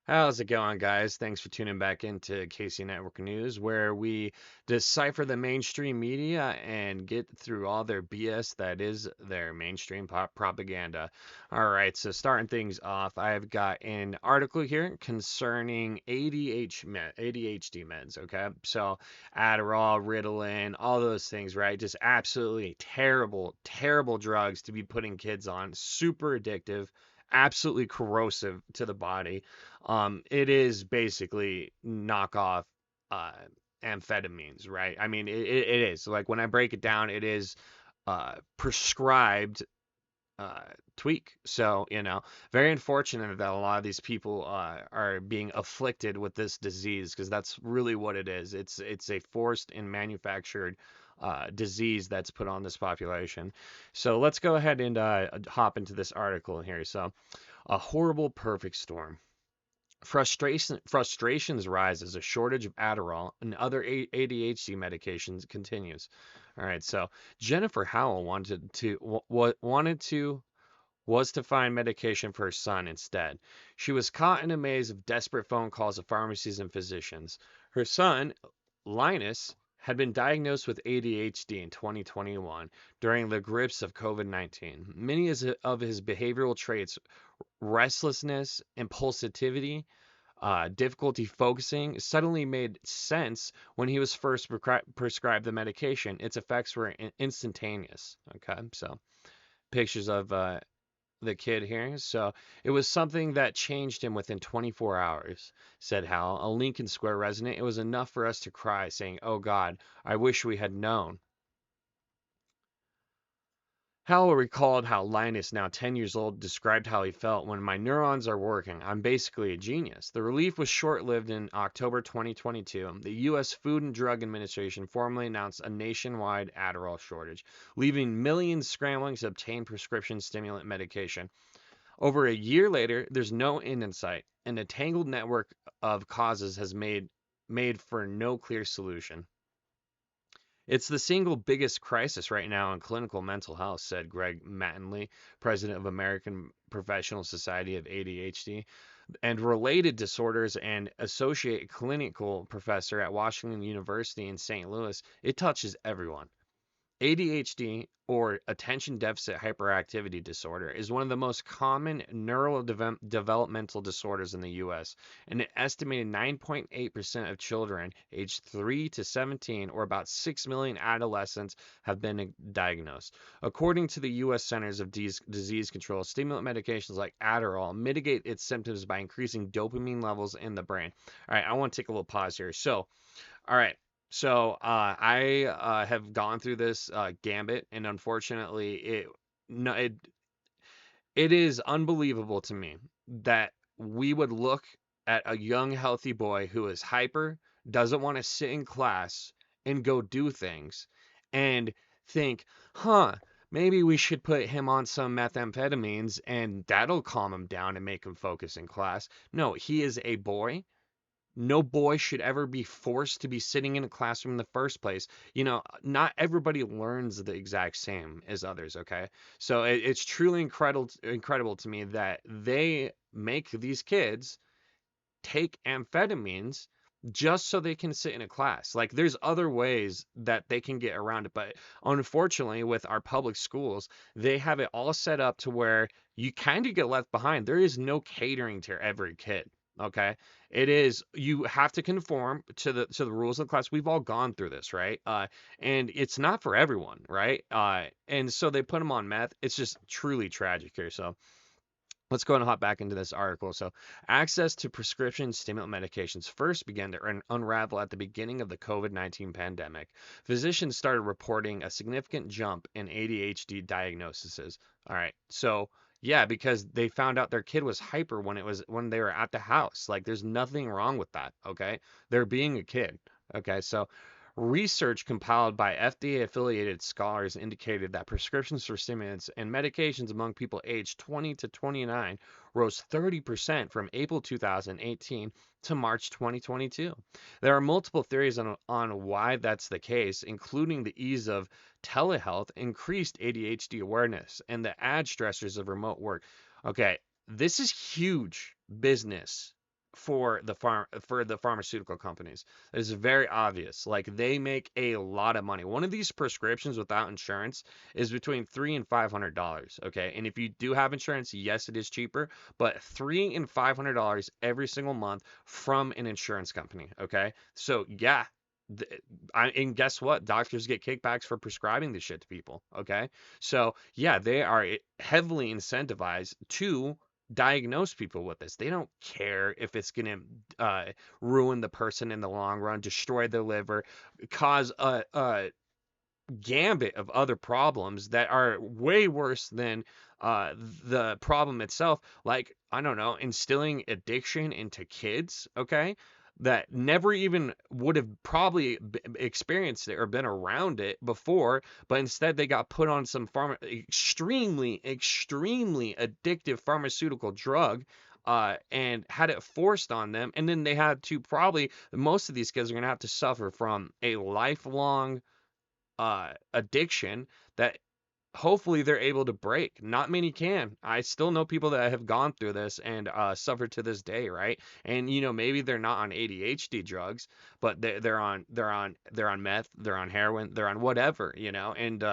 How's it going, guys? Thanks for tuning back into Casey Network News, where we decipher the mainstream media and get through all their BS that is their mainstream propaganda. All right, so starting things off, I've got an article here concerning ADHD meds, okay? So Adderall, Ritalin, all those things, right? Just absolutely terrible, terrible drugs to be putting kids on. Super addictive, absolutely corrosive to the body. It is basically knockoff uh, amphetamines, right? I mean, it is. Like when I break it down, it is prescribed uh, tweak. So, very unfortunate that a lot of these people are being afflicted with this disease because that's really what it is. It's a forced and manufactured disease that's put on this population. So let's go ahead and hop into this article here. So, a horrible perfect storm. Frustrations rise as a shortage of Adderall and other ADHD medications continues. All right, so Jennifer Howell was to find medication for her son instead. She was caught in a maze of desperate phone calls to pharmacies and physicians. Her son, Linus, had been diagnosed with ADHD in 2021 during the grips of COVID-19. Many of his behavioral traits, restlessness, impulsivity, difficulty focusing, suddenly made sense when he was first prescribed the medication. Its effects were instantaneous. Okay, so pictures of the kid here. So it was something that changed him within 24 hours, said Hal, a Lincoln Square resident. It was enough for us to cry, saying, "Oh God, I wish we had known." Howell recalled how Linus, now 10 years old, described how he felt when my neurons are working. I'm basically a genius. The relief was short lived. In October 2022, the U.S. Food and Drug Administration formally announced a nationwide Adderall shortage, leaving millions scrambling to obtain prescription stimulant medication. Over a year later, there's no end in sight, and a tangled network of causes has made for no clear solution. It's the single biggest crisis right now in clinical mental health, said Greg Mattingly, president of American Professional Society of ADHD and Related Disorders and associate clinical professor at Washington University in St. Louis. It touches everyone. ADHD, or attention deficit hyperactivity disorder, is one of the most common neurodevelopmental disorders in the U.S., and an estimated 9.8% of children aged 3 to 17, or about 6 million adolescents, have been diagnosed. According to the U.S. Centers of Disease Control, stimulant medications like Adderall mitigate its symptoms by increasing dopamine levels in the brain. All right, I want to take a little pause here. So, all right. I have gone through this gambit, and unfortunately, no, it is unbelievable to me that we would look at a young, healthy boy who is hyper, doesn't want to sit in class and go do things, and think, huh, maybe we should put him on some methamphetamines and that'll calm him down and make him focus in class. No, he is a boy. No boy should ever be forced to be sitting in a classroom in the first place. Not everybody learns the exact same as others, okay? So it's truly incredible to me that they make these kids take amphetamines just so they can sit in a class. Like there's other ways that they can get around it, but unfortunately with our public schools, they have it all set up to where you kind of get left behind. There is no catering to every kid. Okay. It is you have to conform to the rules of the class. We've all gone through this, right? And it's not for everyone, right? And so they put them on meth. It's just truly tragic here. So let's go and hop back into this article. So, access to prescription stimulant medications first began to unravel at the beginning of the COVID-19 pandemic. Physicians started reporting a significant jump in ADHD diagnoses. All right. So, yeah, because they found out their kid was hyper when they were at the house. Like there's nothing wrong with that, okay? They're being a kid. Okay? So, research compiled by FDA affiliated scholars indicated that prescriptions for stimulants and medications among people aged 20 to 29 rose 30% from April 2018 to March 2022. There are multiple theories on why that's the case, including the ease of telehealth, increased ADHD awareness, and the add stressors of remote work. Okay, this is huge business for the pharmaceutical companies. It's very obvious. Like they make a lot of money. One of these prescriptions without insurance is between $300 and $500. Okay, and if you do have insurance, yes, it is cheaper, but $300 and $500 every single month from an insurance company. Okay, so yeah. And guess what? Doctors get kickbacks for prescribing this shit to people. Okay. So, yeah, they are heavily incentivized to diagnose people with this. They don't care if it's going to ruin the person in the long run, destroy their liver, cause a gambit of other problems that are way worse than the problem itself. Like, I don't know, instilling addiction into kids, okay? That never even would have probably experienced it or been around it before, but instead they got put on some extremely, extremely addictive pharmaceutical drug. And had it forced on them, and then they had to probably most of these kids are gonna have to suffer from a lifelong addiction that hopefully they're able to break. Not many can. I still know people that have gone through this and suffered to this day, right? And maybe they're not on ADHD drugs, but they're on meth, they're on heroin, they're on whatever, and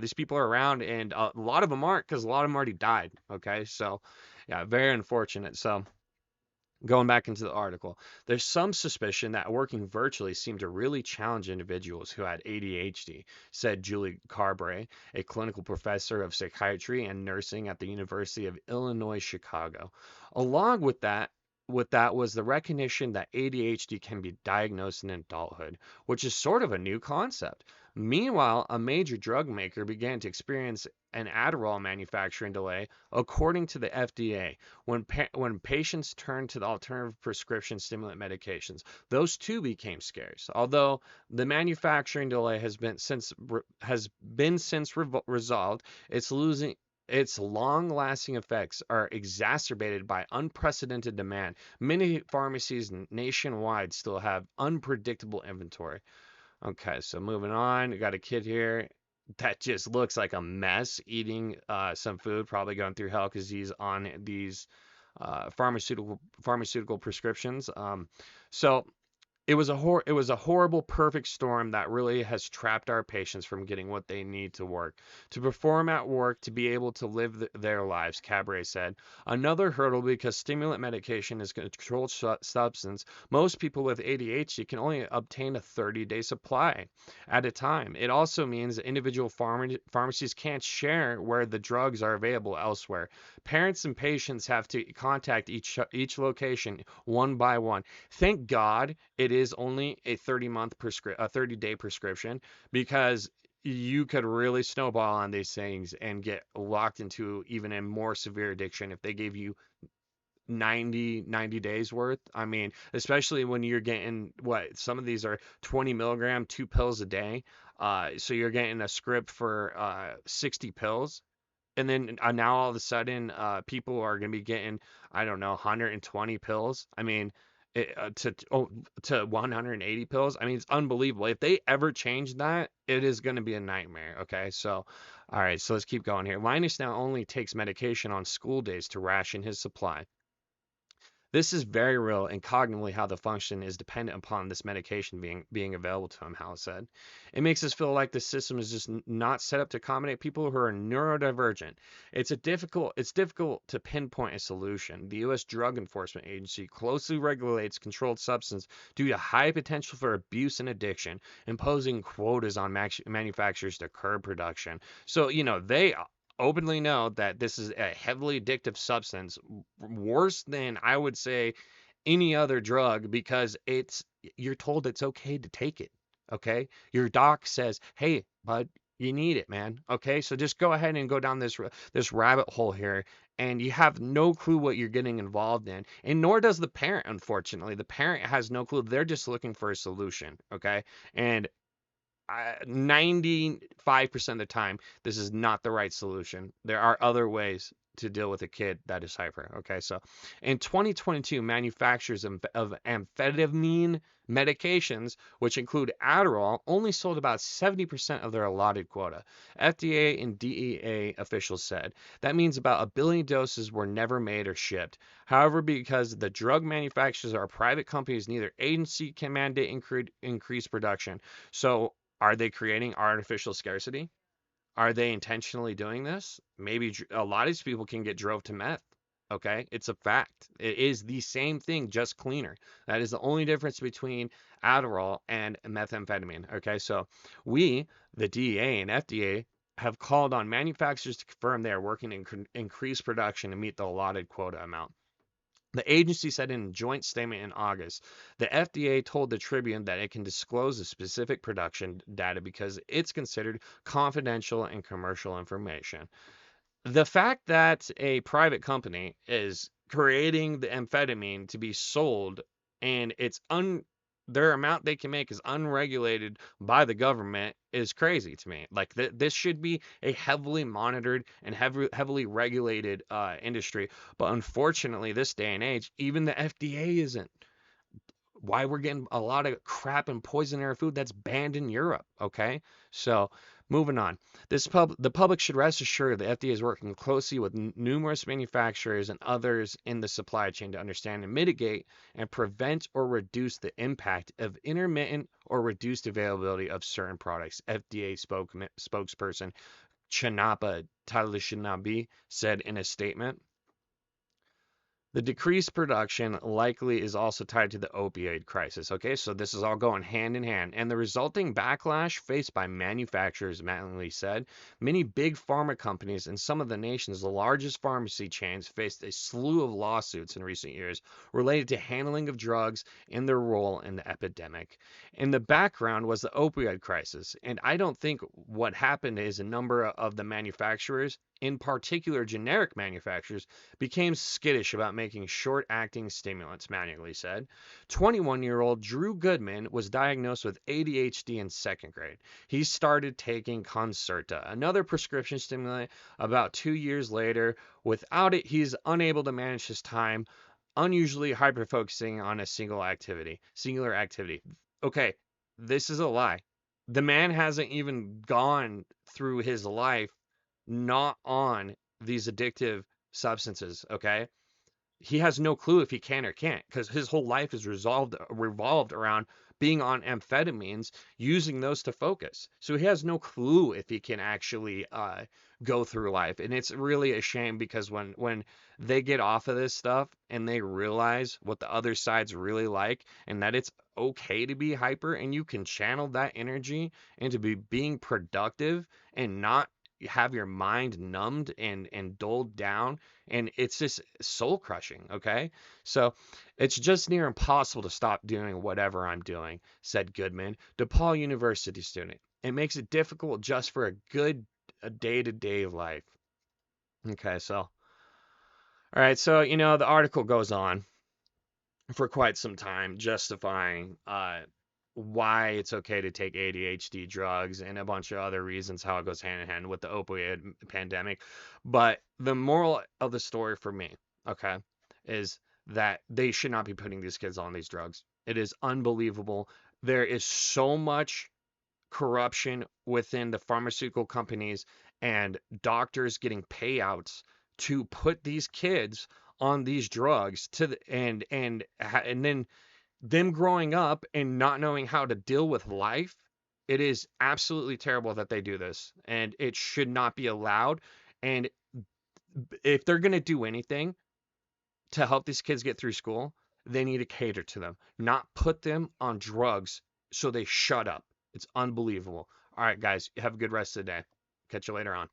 these people are around, and a lot of them aren't because a lot of them already died. Okay, so yeah, very unfortunate. So. Going back into the article, there's some suspicion that working virtually seemed to really challenge individuals who had ADHD, said Julie Carbre, a clinical professor of psychiatry and nursing at the University of Illinois Chicago. Along with that was the recognition that ADHD can be diagnosed in adulthood, which is sort of a new concept. Meanwhile, a major drug maker began to experience an Adderall manufacturing delay, according to the FDA, when patients turned to the alternative prescription stimulant medications. Those too became scarce. Although the manufacturing delay has been since resolved, it's losing its long-lasting effects are exacerbated by unprecedented demand. Many pharmacies nationwide still have unpredictable inventory. Okay, so moving on, we got a kid here that just looks like a mess eating some food, probably going through hell because he's on these pharmaceutical prescriptions. So it was a horrible perfect storm that really has trapped our patients from getting what they need to work, to perform at work, to be able to live their lives, Cabaret said. Another hurdle because stimulant medication is a controlled substance. Most people with ADHD can only obtain a 30-day supply at a time. It also means that individual pharmacies can't share where the drugs are available elsewhere. Parents and patients have to contact each location one by one. Thank God it is only a 30-day prescription, because you could really snowball on these things and get locked into even a more severe addiction if they gave you 90 days worth. I mean, especially when you're getting what some of these are 20 milligram, 2 pills a day. So you're getting a script for 60 pills, and then now all of a sudden people are going to be getting, I don't know, 120 pills. I mean, to 180 pills. I mean, it's unbelievable. If they ever change that, it is going to be a nightmare. Okay, so all right, so let's keep going here. Linus now only takes medication on school days to ration his supply. This is very real and cognitively how the function is dependent upon this medication being available to him, Hal said. It makes us feel like the system is just not set up to accommodate people who are neurodivergent. It's difficult to pinpoint a solution. The US Drug Enforcement Agency closely regulates controlled substance due to high potential for abuse and addiction, imposing quotas on manufacturers to curb production. So, they openly know that this is a heavily addictive substance, worse than I would say any other drug, because you're told it's okay to take it. Okay, your doc says, "Hey, bud, you need it, man." Okay, so just go ahead and go down this rabbit hole here, and you have no clue what you're getting involved in, and nor does the parent. Unfortunately, the parent has no clue. They're just looking for a solution. Okay, and 95% of the time, this is not the right solution. There are other ways to deal with a kid that is hyper. Okay, so in 2022, manufacturers of amphetamine medications, which include Adderall, only sold about 70% of their allotted quota. FDA and DEA officials said that means about a billion doses were never made or shipped. However, because the drug manufacturers are private companies, neither agency can mandate increase production. So, are they creating artificial scarcity? Are they intentionally doing this? Maybe a lot of these people can get drove to meth. Okay, it's a fact. It is the same thing, just cleaner. That is the only difference between Adderall and methamphetamine. Okay, so we, the DEA and FDA, have called on manufacturers to confirm they are working to increase production to meet the allotted quota amount. The agency said in a joint statement in August, the FDA told the Tribune that it can disclose the specific production data because it's considered confidential and commercial information. The fact that a private company is creating the amphetamine to be sold and their amount they can make is unregulated by the government is crazy to me. Like this should be a heavily monitored and heavily regulated industry, but unfortunately, this day and age, even the FDA isn't. Why we're getting a lot of crap and poison in our food that's banned in Europe. Okay, so moving on. The public should rest assured the FDA is working closely with numerous manufacturers and others in the supply chain to understand and mitigate and prevent or reduce the impact of intermittent or reduced availability of certain products. FDA spokesperson Chanapa Talishinabi said in a statement. The decreased production likely is also tied to the opioid crisis. Okay, so this is all going hand in hand. And the resulting backlash faced by manufacturers, Mattingly said, many big pharma companies and some of the nation's largest pharmacy chains faced a slew of lawsuits in recent years related to handling of drugs and their role in the epidemic. In the background was the opioid crisis. And I don't think what happened is a number of the manufacturers, in particular generic manufacturers, became skittish about making short acting stimulants, Mattingly said. 21-year-old Drew Goodman was diagnosed with ADHD in second grade. He started taking Concerta, another prescription stimulant, about 2 years later. Without it, he's unable to manage his time, unusually hyper-focusing on a singular activity. Okay, this is a lie. The man hasn't even gone through his life not on these addictive substances, okay? He has no clue if he can or can't because his whole life is revolved around being on amphetamines, using those to focus. So he has no clue if he can actually go through life. And it's really a shame because when they get off of this stuff and they realize what the other side's really like and that it's okay to be hyper and you can channel that energy into being productive and not have your mind numbed and dulled down, and it's just soul crushing. Okay, so it's just near impossible to stop doing whatever I'm doing, said Goodman, DePaul University student. It makes it difficult just for a day-to-day life. Okay, so all right, so the article goes on for quite some time justifying why it's okay to take ADHD drugs and a bunch of other reasons how it goes hand in hand with the opioid pandemic. But the moral of the story for me, okay, is that they should not be putting these kids on these drugs. It is unbelievable. There is so much corruption within the pharmaceutical companies and doctors getting payouts to put these kids on these drugs and then them growing up and not knowing how to deal with life. It is absolutely terrible that they do this and it should not be allowed. And if they're going to do anything to help these kids get through school, they need to cater to them, not put them on drugs so they shut up. It's unbelievable. All right, guys, have a good rest of the day. Catch you later on.